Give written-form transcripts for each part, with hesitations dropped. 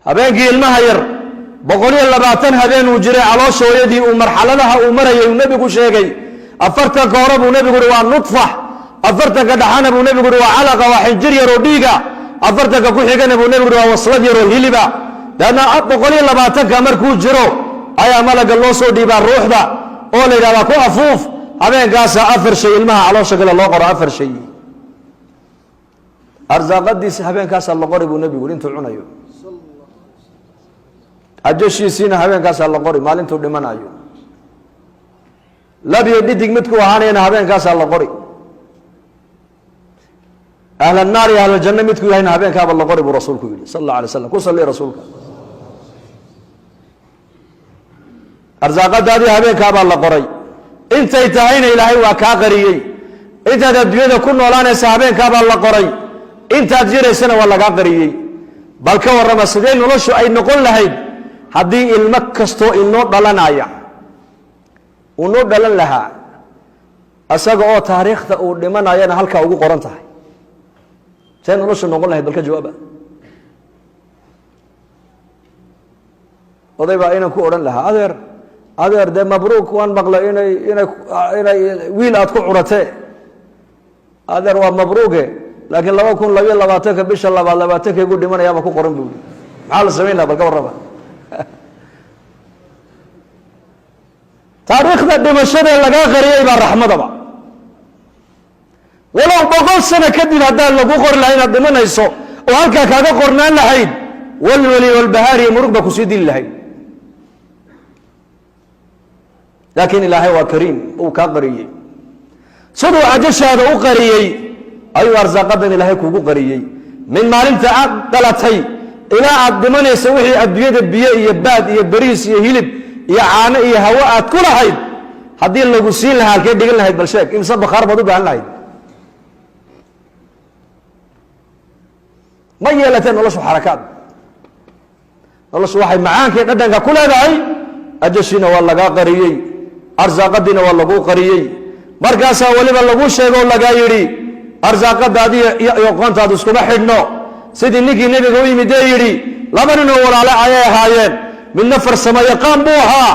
habeenkii ilmaha yar 120 habeen uu jiray caloosha hooyadii uu marxaladaha uu marayay uu nabigu sheegay 40 hore buu nabigu yiri waa nutfa 40 dhaxana buu nabigu yiri waa calaqa waa xinjir yar oo dhiiga 40 ku xigana buu nabigu yiri waa waslad yar oo hiliba dana 120 markuu jiro ayaa malaga loo soo dhiibaa ruuxda oo la yiraahdo ku afuuf habeenkaas afar shay ilmaha caloosha gala loo qoro afar shay arzaaqadiisa habeenkaas la qori buu nabigu intuu cunayo ajashiisina habeenkaas la qori maalintuu dhimanayo labiyo dhidig midku ahaanayna habeenkaas la qori ahla naar iyo ahla janna midku yahayna habeenkaaba la qori buu rasuulku yiri sallallahu alayhi wasallam ku salli rasuulka arzaaqadaadii habeenkaaba la qoray intay tahayna ilaahay waa ka qariyay intaad adduunyada ku noolaanaysa habeenkaaba la qoray intaad jiraysana waa laga qariyay bal ka warrama sidee noloshu ay noqon lahayd haddii ilmo kasto inoo dhalanaya uu noo dhalan lahaa asaga oo taariikhda uu dhimanayana halka ugu qoran tahay sidee noloshu noqon lahayd bal ka jawaaba odayba inaan ku oran lahaa adeer de mabruuk waan maqlay inay wiil aad ku curatee adeer waa mabruuke laakiin 2022 bisha 22 ugu dhimanayaaba ku qoran buu maxaa la sameynaa bal ka warraba taariikhda dhimashada laga qariyay baa raxmadaba walaw 100 sano kadib haddaan lagu qori lahayn inaad dhimanayso oo halkaa kaaga qornaan lahayd walwali walbahaari murugba ku sii dili lahayd laakiin ilaahay waa kariim uu ka qariyay sidoo ajashaada u qariyay ayuu arsaaqadan ilaahay kugu qariyay min maalinta aad dhalatay ilaa aad dhimanayso wixii adduunyada biyo iyo baad iyo bariis iyo hilib iyo caano iyo hawo aad ku lahayd haddii lagu siin lahaa halkee dhigan lahayd bal sheeg imse bakhaar baad u baahan lahayd ma yeelateen noloshu xarakaad noloshu waxay macaankii dhadhanka ku leedahay ajashiina waa lagaa qariyey arsaaqadiina waa lagu qariyey markaasaa weliba lagu sheego oo lagaa yidhi arsaaqadaadi iyo qoontaadu iskuma xidhno sidii ninkii nebiga u yimid ee yidhi laba nin oo walaale ayay ahaayeen midna farsamo yaqaan buu ahaa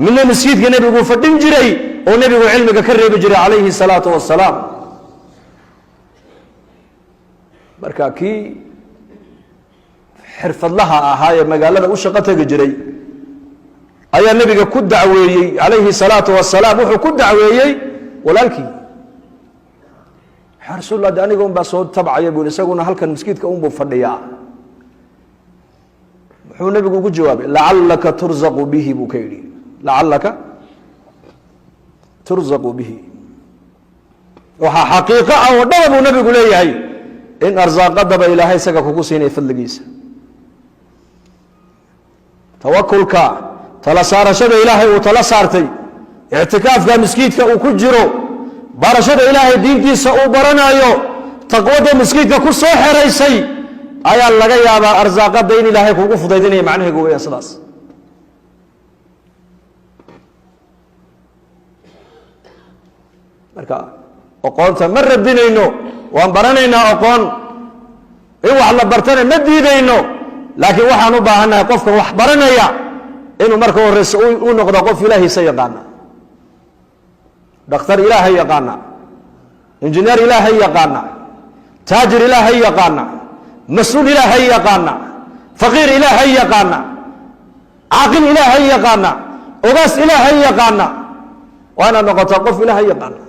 midna masjidka nebigu fadhin jiray oo nebigu cilmiga ka reebi jiray calayhi salaatu wasalaam marka kii xirfadlaha ahaa ee magaalada u shaqo tegi jiray ayaa nebiga ku dacweeyey calayhi salaatu wasalaam wuxuu ku dacweeyey walaalkii rasuul Allah aniga baa soo tabcaya buu isaguna halkan masjidka buu fadhiyaa wuxuu nabigu ugu jawaabay la'allaka turzaqu bihi buu ka yiri la'allaka turzaqu bihi waxa xaqiiqo ah oo dhab uu nabigu leeyahay in arsaaqada ilaahay isaga kugu siinay fadligiisa tawakkulka tala saarashada ilaahay uu tala saartay i'tikaafka masjidka uu ku jiro barashada ilaahay diintiisa uu baranayo taqwada masjidka ku soo xiraysay ayaa laga yaabaa arsaaqada in ilaahay kugu fudaydinayo macnaheedu weeyaan sidaas marka aqoonta ma radinayno waan baranaynaa aqoon in wax la bartana ma diidayno laakiin waxaan u baahanahay qofka wax baranaya inuu marka horeysa uu noqdo qof ilaahay sayaqaana دكتور إلهي يقانا إنجنير إلهي يقانا تاجر إلهي يقانا مسؤول إلهي يقانا فقير إلهي يقانا عاقل إلهي يقانا وبس إلهي يقانا وأنا نقطة قف إلهي يقانا